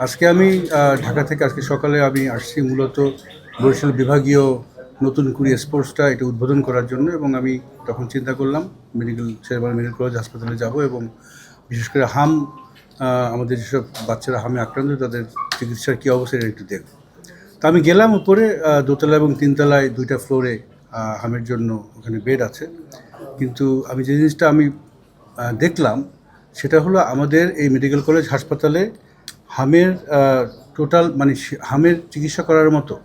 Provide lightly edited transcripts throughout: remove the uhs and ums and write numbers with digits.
আজকে আমি ঢাকা থেকে আজকে সকালে আমি আসছি মূলত বরিশাল বিভাগীয় নতুন কুড়ি স্পোর্টসটা এটা উদ্বোধন করার জন্য, এবং আমি তখন চিন্তা করলাম শেরেবাংলা মেডিকেল কলেজ হাসপাতালে যাব এবং বিশেষ করে আমাদের যেসব বাচ্চারা হামে আক্রান্ত তাদের চিকিৎসার কী অবস্থা এটা একটু দেখব। তা আমি গেলাম উপরে, দোতলা এবং তিনতলায় দুইটা ফ্লোরে হামের জন্য ওখানে বেড আছে। কিন্তু আমি যে জিনিসটা দেখলাম সেটা হলো আমাদের এই মেডিকেল কলেজ হাসপাতালে হামের টোটাল হামের চিকিৎসা করার মতো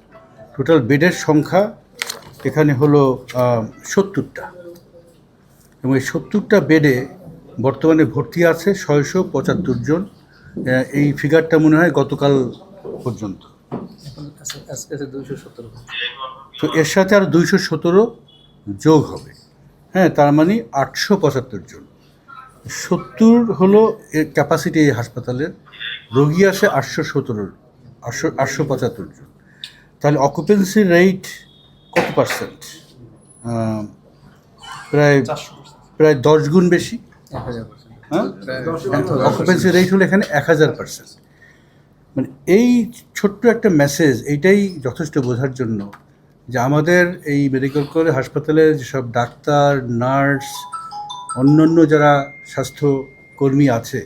টোটাল বেডের সংখ্যা এখানে হলো 70টা, এবং এই 70টা বেডে বর্তমানে ভর্তি আছে 675 জন। এই ফিগারটা মনে হয় গতকাল পর্যন্ত। তো এর সাথে আর 217 যোগ হবে, হ্যাঁ, তার মানে 875 জন। 70 হলো এর ক্যাপাসিটি এই হাসপাতালের, রোগী আসে 875 জন। তাহলে অকুপেন্সি রেট কত পার্সেন্ট? প্রায় 10 গুণ বেশি। অকুপেন্সি রেট হলো এখানে 1000%। মানে এই ছোট্ট একটা মেসেজ, এইটাই যথেষ্ট বোঝার জন্য যে আমাদের এই মেডিকেল কলেজ হাসপাতালের যেসব ডাক্তার, নার্স, অন্যান্য যারা স্বাস্থ্যকর্মী আছে,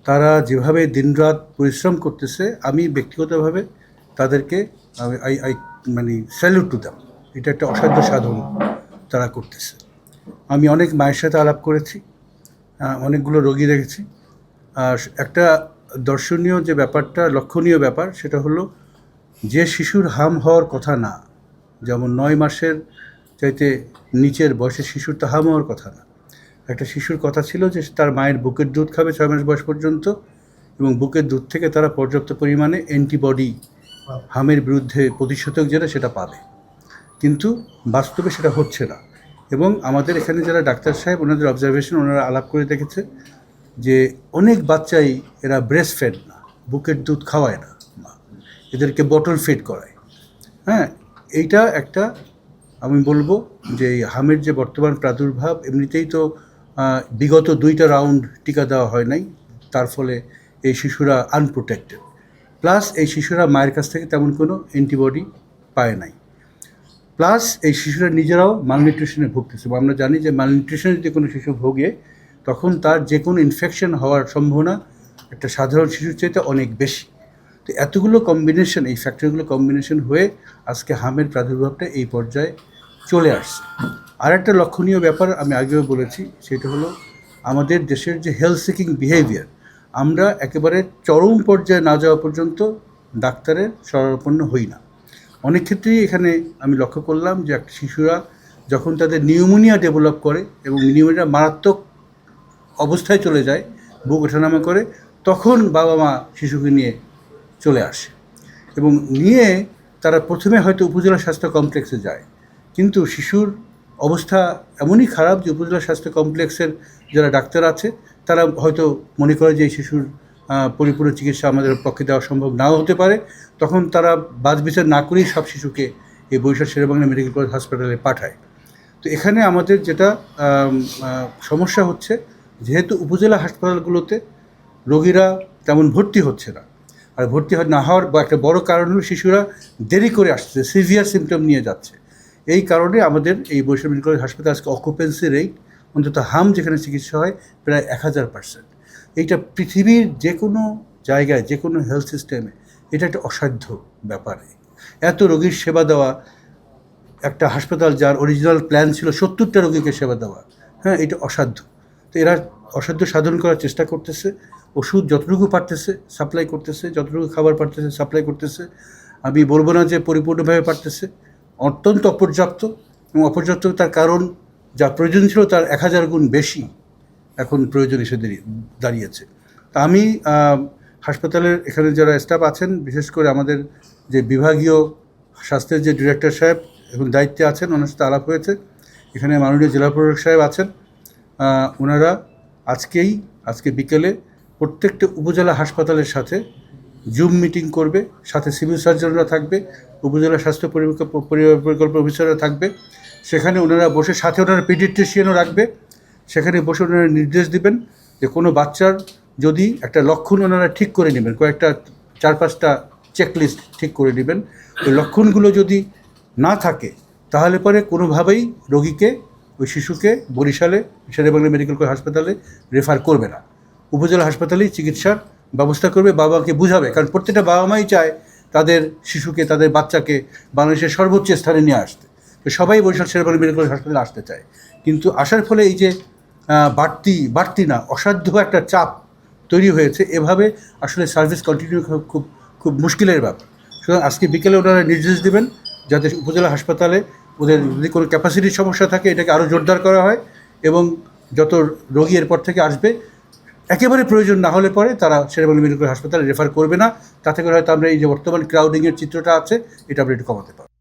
তারা যেভাবে দিনরাত পরিশ্রম করতেছে, আমি ব্যক্তিগতভাবে তাদেরকে স্যালুট টু দেম। এটা একটা অসাধ্য সাধন তারা করতেছে। আমি অনেক মায়ের সাথে আলাপ করেছি, অনেকগুলো রোগী দেখেছি। আর একটা দর্শনীয় যে ব্যাপারটা, লক্ষণীয় ব্যাপার, সেটা হলো যে শিশুর হাম হওয়ার কথা না, যেমন 9 মাসের চাইতে নিচের বয়সের শিশুর তো হাম হওয়ার কথা না। একটা শিশুর কথা ছিল যে তার মায়ের বুকের দুধ খাবে 6 মাস বয়স পর্যন্ত, এবং বুকের দুধ থেকে তারা পর্যাপ্ত পরিমাণে অ্যান্টিবডি হামের বিরুদ্ধে প্রতিষেধক যেটা সেটা পাবে। কিন্তু বাস্তবে সেটা হচ্ছে না। এবং আমাদের এখানে যারা ডাক্তার সাহেব, ওনাদের অবজারভেশন, ওনারা আলাপ করে দেখেছে যে অনেক বাচ্চাই এরা ব্রেস্ট ফেড না, বুকের দুধ খাওয়ায় না, এদেরকে বটল ফিড করায়। হ্যাঁ, এইটা একটা, আমি বলবো যে এই হামের যে বর্তমান প্রাদুর্ভাব, এমনিতেই তো বিগত 2টা রাউন্ড টিকা দেওয়া হয় নাই, তার ফলে এই শিশুরা আনপ্রোটেক্টেড। প্লাস এই শিশুরা মায়ের কাছ থেকে তেমন কোনো অ্যান্টিবডি পায় নাই। প্লাস এই শিশুরা নিজেরাও মালনিউট্রিশনে ভুগতেছে। আমরা জানি যে মালনিউট্রিশনে যদি কোনো শিশু ভোগে, তখন তার যে কোনো ইনফেকশন হওয়ার সম্ভাবনা একটা সাধারণ শিশুর চাইতে অনেক বেশি। তো এতগুলো কম্বিনেশন, এই ফ্যাক্টরগুলো কম্বিনেশন হয়ে আজকে হামের প্রাদুর্ভাবটা এই পর্যায়ে চলে আসছে। আর একটা লক্ষণীয় ব্যাপার আমি আগেও বলেছি, সেটা হলো আমাদের দেশের যে হেলথ সিকিং বিহেভিয়ার, আমরা একেবারে চরম পর্যায়ে না যাওয়া পর্যন্ত ডাক্তারের শরণাপন্ন হই না। অনেক ক্ষেত্রেই এখানে আমি লক্ষ্য করলাম যে শিশুরা যখন তাদের নিউমোনিয়া ডেভেলপ করে এবং নিউমোনিয়া মারাত্মক অবস্থায় চলে যায়, বুক ওঠানামা করে, তখন বাবা মা শিশুকে নিয়ে চলে আসে, এবং নিয়ে তারা প্রথমে হয়তো উপজেলা স্বাস্থ্য কমপ্লেক্সে যায়। কিন্তু শিশুর অবস্থা এমনই খারাপ যে উপজেলা স্বাস্থ্য কমপ্লেক্সের যারা ডাক্তার আছে তারা হয়তো মনে করে যে এই শিশুর পরিপূর্ণ চিকিৎসা আমাদের পক্ষে দেওয়া সম্ভব নাও হতে পারে। তখন তারা বাছবিচার না করেই সব শিশুকে এই বরিশাল শেরেবাংলা মেডিকেল কলেজ হাসপাতালে পাঠায়। তো এখানে আমাদের যেটা সমস্যা হচ্ছে, যেহেতু উপজেলা হাসপাতালগুলোতে রোগীরা তেমন ভর্তি হচ্ছে না, আর ভর্তি না হওয়ার একটা বড় কারণ হলো শিশুরা দেরি করে আসছে, সিভিয়ার সিমটম নিয়ে যাচ্ছে। এই কারণে আমাদের এই বরিশাল মেডিকেল কলেজ হাসপাতাল আজকে অকুপেন্সি রেট, অন্তত হাম যেখানে চিকিৎসা হয়, প্রায় 1000%। এইটা পৃথিবীর যে কোনো জায়গায়, যে কোনো হেলথ সিস্টেমে এটা একটা অসাধ্য ব্যাপার। এত রোগীর সেবা দেওয়া, একটা হাসপাতাল যার অরিজিনাল প্ল্যান ছিল 70টা রোগীকে সেবা দেওয়া, হ্যাঁ, এটা অসাধ্য। তো এরা অসাধ্য সাধন করার চেষ্টা করতেছে, ওষুধ যতটুকু পারতেছে সাপ্লাই করতেছে, যতটুকু খাবার পারতেছে সাপ্লাই করতেছে। আমি বলবো না যে পরিপূর্ণভাবে পারতেছে, অত্যন্ত অপর্যাপ্ত, এবং অপর্যাপ্ততার কারণ যা প্রয়োজন ছিল তার 1000 গুণ বেশি এখন প্রয়োজন এসে দাঁড়িয়েছে। তা আমি হাসপাতালের এখানে যারা স্টাফ আছেন, বিশেষ করে আমাদের যে বিভাগীয় স্বাস্থ্যের যে ডিরেক্টর সাহেব এবং দায়িত্বে আছেন, ওনার সাথে আলাপ হয়েছে। এখানে মাননীয় জেলা প্রশাসক সাহেব আছেন, ওনারা আজকে বিকেলে প্রত্যেকটা উপজেলা হাসপাতালের সাথে জুম মিটিং করবে, সাথে সিভিল সার্জনরা থাকবে, উপজেলা স্বাস্থ্য পরিকল্পনা অফিসাররা থাকবে। সেখানে ওনারা বসে, সাথে ওনারা পিডিয়াট্রিশিয়ানও রাখবে, সেখানে বসে ওনারা নির্দেশ দিবেন যে কোনো বাচ্চার যদি একটা লক্ষণ ওনারা ঠিক করে নেবেন, কয়েকটা 4-5টা চেকলিস্ট ঠিক করে নেবেন, ওই লক্ষণগুলো যদি না থাকে তাহলে পরে কোনোভাবেই রোগীকে, ওই শিশুকে বরিশালে শেরেবাংলা মেডিকেল কলেজ হাসপাতালে রেফার করবে না, উপজেলা হাসপাতালেই চিকিৎসার ব্যবস্থা করবে, বাবাকে বুঝাবে। কারণ প্রত্যেকটা বাবা মাই চায় তাদের শিশুকে, তাদের বাচ্চাকে বাংলাদেশের সর্বোচ্চ স্থানে নিয়ে আসতে। তো সবাই বরিশাল শেরেবাংলা মেডিকেল কলেজ হাসপাতালে আসতে চায়, কিন্তু আসার ফলে এই যে বাড়তি না, অসাধ্য একটা চাপ তৈরি হয়েছে, এভাবে আসলে সার্ভিস কন্টিনিউ খুব খুব মুশকিলের ব্যাপার। সুতরাং আজকে বিকেলে ওনারা নির্দেশ দেবেন যাতে উপজেলা হাসপাতালে ওদের যদি কোনো ক্যাপাসিটির সমস্যা থাকে এটাকে আরও জোরদার করা হয়, এবং যত রোগী এরপর থেকে আসবে একেবারে প্রয়োজন না হলে পরে তারা শেরেবাংলা মেডিকেল হাসপাতালে রেফার করবে না। তাতে করে হয়তো আমরা এই যে বর্তমান ক্রাউডিংয়ের চিত্রটা আছে এটা আমরা একটু কমাতে পারব।